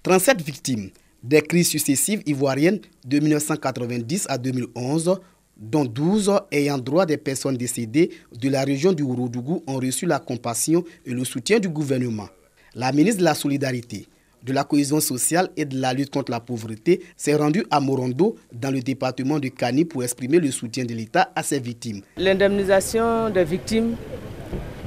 37 victimes des crises successives ivoiriennes de 1990 à 2011, dont 12 ayant droit des personnes décédées de la région du Ourodougou ont reçu la compassion et le soutien du gouvernement. La ministre de la Solidarité, de la Cohésion sociale et de la lutte contre la pauvreté s'est rendue à Morondo, dans le département de Kani, pour exprimer le soutien de l'État à ses victimes. L'indemnisation des victimes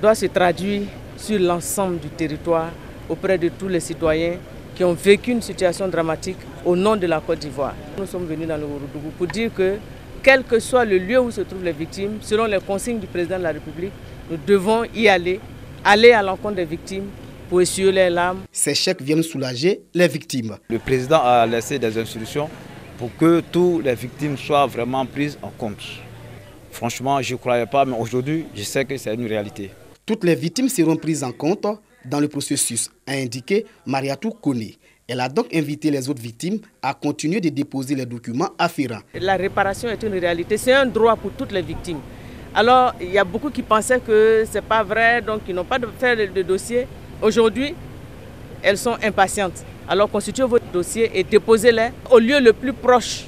doit se traduire sur l'ensemble du territoire auprès de tous les citoyens qui ont vécu une situation dramatique au nom de la Côte d'Ivoire. Nous sommes venus dans le Ourodougou pour dire que, quel que soit le lieu où se trouvent les victimes, selon les consignes du président de la République, nous devons y aller à l'encontre des victimes pour essuyer les larmes. Ces chèques viennent soulager les victimes. Le président a laissé des instructions pour que toutes les victimes soient vraiment prises en compte. Franchement, je ne croyais pas, mais aujourd'hui, je sais que c'est une réalité. Toutes les victimes seront prises en compte dans le processus, a indiqué Mariatou Koné. Elle a donc invité les autres victimes à continuer de déposer les documents afférents. La réparation est une réalité, c'est un droit pour toutes les victimes. Alors, il y a beaucoup qui pensaient que ce n'est pas vrai, donc ils n'ont pas fait de dossier. Aujourd'hui, elles sont impatientes. Alors, constituez votre dossier et déposez-les au lieu le plus proche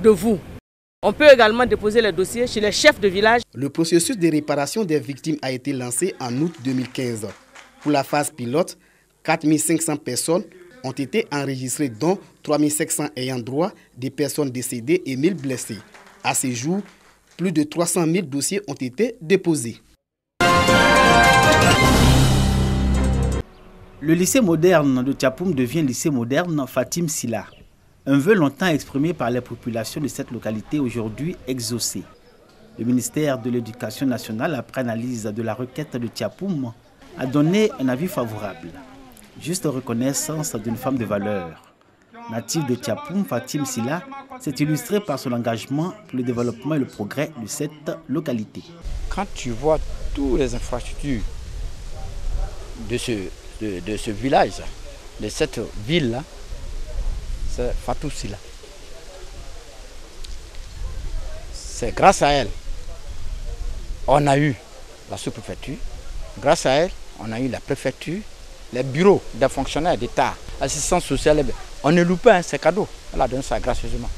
de vous. On peut également déposer les dossiers chez les chefs de village. Le processus de réparation des victimes a été lancé en août 2015. Pour la phase pilote, 4500 personnes ont été enregistrées, dont 3500 ayant droit, des personnes décédées et 1000 blessés. À ce jour, plus de 300 000 dossiers ont été déposés. Le lycée moderne de Tiapoum devient lycée moderne Fatim Silla. Un vœu longtemps exprimé par les populations de cette localité, aujourd'hui exaucé. Le ministère de l'Éducation nationale, après analyse de la requête de Tiapoum, a donné un avis favorable. Juste reconnaissance d'une femme de valeur. Native de Tiapoum, Fatim Silla s'est illustrée par son engagement pour le développement et le progrès de cette localité. Quand tu vois toutes les infrastructures de ce village, de cette ville-là, c'est Fatou Silla. C'est grâce à elle, on a eu la sous-préfecture. Grâce à elle, on a eu la préfecture, les bureaux des fonctionnaires d'État, assistance sociale. On ne loue pas ces cadeaux. Elle a donné ça gracieusement.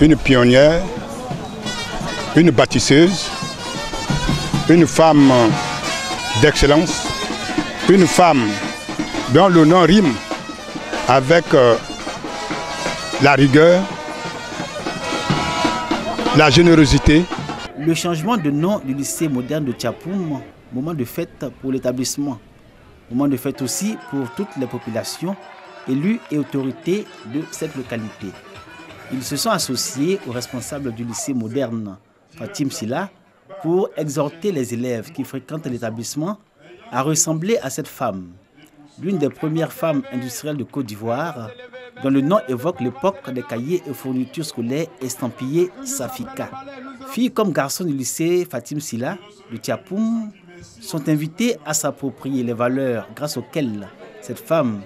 Une pionnière, une bâtisseuse, une femme d'excellence, une femme dont le nom rime avec la rigueur, la générosité. Le changement de nom du lycée moderne de Tiapoum, moment de fête pour l'établissement, moment de fête aussi pour toutes les populations, élus et autorités de cette localité. Ils se sont associés aux responsables du lycée moderne Fatim Silla pour exhorter les élèves qui fréquentent l'établissement à ressembler à cette femme, l'une des premières femmes industrielles de Côte d'Ivoire, dont le nom évoque l'époque des cahiers et fournitures scolaires estampillés Safika. Filles comme garçons du lycée Fatim Silla de Tiapoum sont invités à s'approprier les valeurs grâce auxquelles cette femme,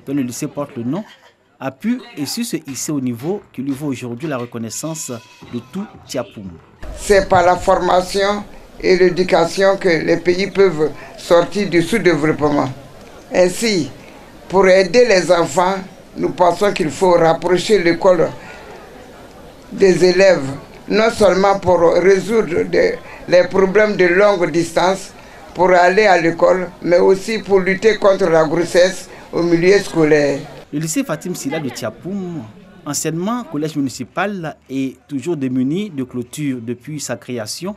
dont le lycée porte le nom, a pu et su se hisser au niveau qui lui vaut aujourd'hui la reconnaissance de tout Tiapoum. C'est par la formation et l'éducation que les pays peuvent sortir du sous-développement. Ainsi, pour aider les enfants, nous pensons qu'il faut rapprocher l'école des élèves, non seulement pour résoudre les problèmes de longue distance, pour aller à l'école, mais aussi pour lutter contre la grossesse au milieu scolaire. Le lycée Fatim Silla de Tiapoum, anciennement collège municipal et toujours démuni de clôture depuis sa création,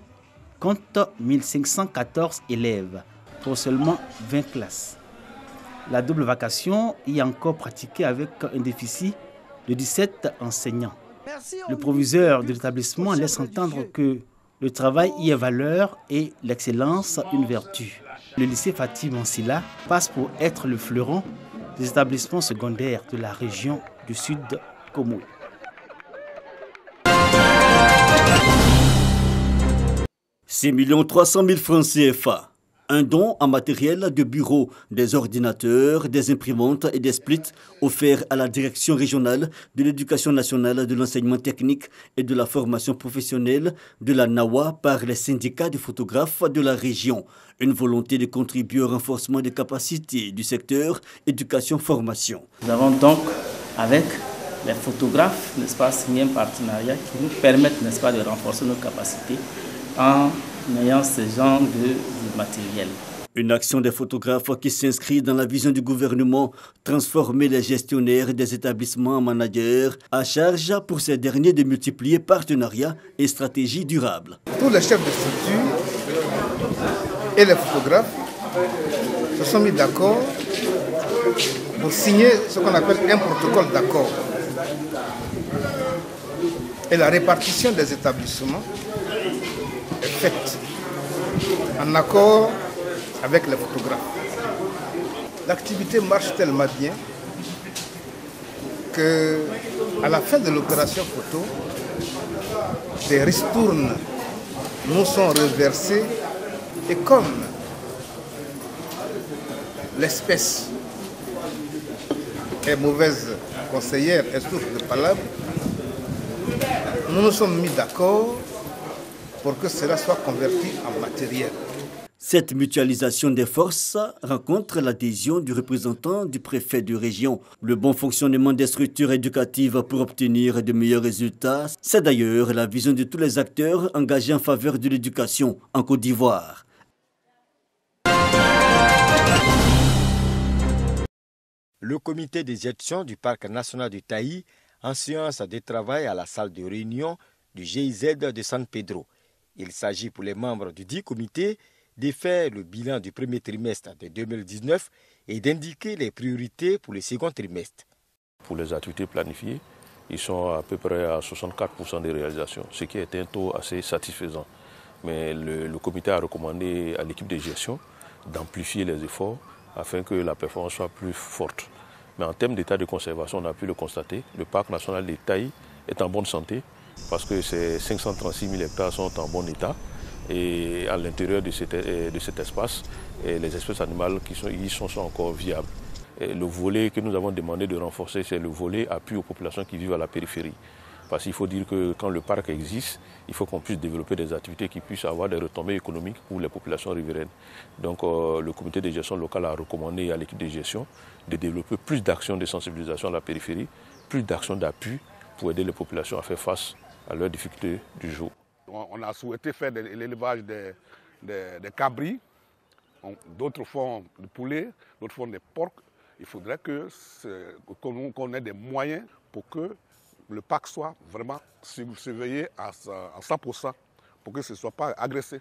compte 1514 élèves pour seulement 20 classes. La double vacation y est encore pratiquée avec un déficit de 17 enseignants. Le proviseur de l'établissement laisse entendre que le travail y est valeur et l'excellence une vertu. Le lycée Fatim Silla passe pour être le fleuron des établissements secondaires de la région du Sud Congo. « 6 300 000 francs CFA. Un don en matériel de bureau, des ordinateurs, des imprimantes et des splits offerts à la Direction régionale de l'éducation nationale, de l'enseignement technique et de la formation professionnelle de la NAWA par les syndicats de photographes de la région. Une volonté de contribuer au renforcement des capacités du secteur éducation-formation. Nous avons donc, avec les photographes, n'est-ce pas, signé un partenariat qui nous permettent, n'est-ce pas, de renforcer nos capacités en ayant ce genre de matériel. Une action des photographes qui s'inscrit dans la vision du gouvernement, transformer les gestionnaires des établissements en managers, à charge pour ces derniers de multiplier partenariats et stratégies durables. Tous les chefs de structure et les photographes se sont mis d'accord pour signer ce qu'on appelle un protocole d'accord. Et la répartition des établissements est faite en accord avec les photographes. L'activité marche tellement bien qu'à la fin de l'opération photo, des ristournes nous sont reversées et comme l'espèce est mauvaise conseillère et source de palabres, nous nous sommes mis d'accord pour que cela soit converti en matériel. Cette mutualisation des forces rencontre l'adhésion du représentant du préfet de région. Le bon fonctionnement des structures éducatives pour obtenir de meilleurs résultats, c'est d'ailleurs la vision de tous les acteurs engagés en faveur de l'éducation en Côte d'Ivoire. Le comité de gestion du parc national du Taï en séance de travail à la salle de réunion du GIZ de San Pedro. Il s'agit pour les membres du dit comité de faire le bilan du premier trimestre de 2019 et d'indiquer les priorités pour le second trimestre. Pour les activités planifiées, ils sont à peu près à 64% de réalisation, ce qui est un taux assez satisfaisant. Mais le comité a recommandé à l'équipe de gestion d'amplifier les efforts afin que la performance soit plus forte. Mais en termes d'état de conservation, on a pu le constater, le parc national de Taï est en bonne santé parce que ces 536 000 hectares sont en bon état. Et à l'intérieur de cet espace, les espèces animales qui sont encore viables. Et le volet que nous avons demandé de renforcer, c'est le volet appui aux populations qui vivent à la périphérie. Parce qu'il faut dire que quand le parc existe, il faut qu'on puisse développer des activités qui puissent avoir des retombées économiques pour les populations riveraines. Donc le comité de gestion local a recommandé à l'équipe de gestion de développer plus d'actions de sensibilisation à la périphérie, plus d'actions d'appui pour aider les populations à faire face à leurs difficultés du jour. On a souhaité faire de l'élevage des cabris, d'autres font du poulet, d'autres font des porcs. Il faudrait qu'on ait des moyens pour que le parc soit vraiment surveillé à 100%, pour que ce ne soit pas agressé.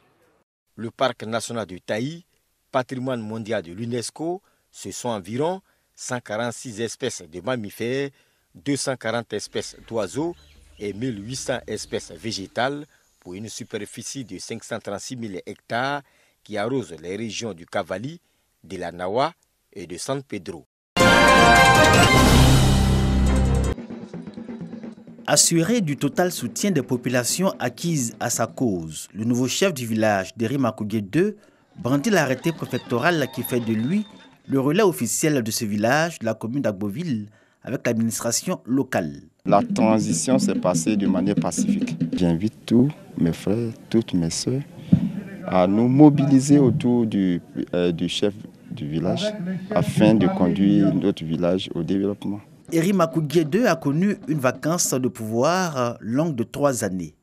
Le parc national du Taï, patrimoine mondial de l'UNESCO, ce sont environ 146 espèces de mammifères, 240 espèces d'oiseaux et 1800 espèces végétales, pour une superficie de 536 000 hectares qui arrose les régions du Cavali, de la Nawa et de San Pedro. Assuré du total soutien des populations acquises à sa cause, le nouveau chef du village d'Eri Makougué II brandit l'arrêté préfectoral qui fait de lui le relais officiel de ce village de la commune d'Agboville avec l'administration locale. La transition s'est passée de manière pacifique. J'invite tous mes frères, toutes mes soeurs à nous mobiliser autour du chef du village afin de conduire notre village au développement. Eri Makougué II a connu une vacance de pouvoir longue de 3 années.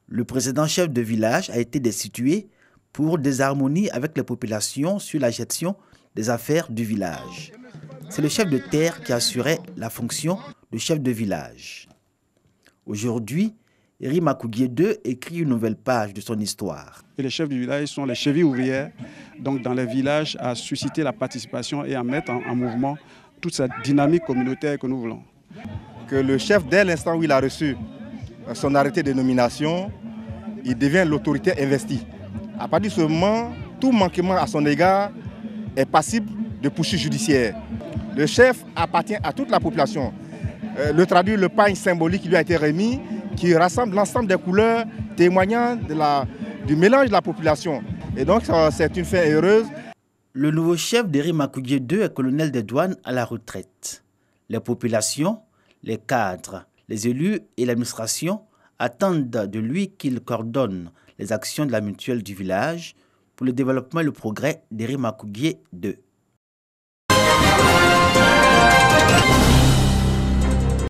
Le précédent chef de village a été destitué pour désharmonie avec les populations sur la gestion des affaires du village. C'est le chef de terre qui assurait la fonction de chef de village. Aujourd'hui, Eri Makougué II écrit une nouvelle page de son histoire. Et les chefs du village sont les chevilles ouvrières, donc dans les villages, à susciter la participation et à mettre en mouvement toute cette dynamique communautaire que nous voulons. Que le chef, dès l'instant où il a reçu son arrêté de nomination, il devient l'autorité investie. À partir de ce moment, tout manquement à son égard est passible de poursuite judiciaire. Le chef appartient à toute la population. Le traduit le pagne symbolique qui lui a été remis, qui rassemble l'ensemble des couleurs témoignant du mélange de la population. Et donc c'est une fin heureuse. Le nouveau chef d'Eri Makoudié II est colonel des douanes à la retraite. Les populations, les cadres, les élus et l'administration attendent de lui qu'il coordonne les actions de la mutuelle du village pour le développement et le progrès d'Eri Makoudié II.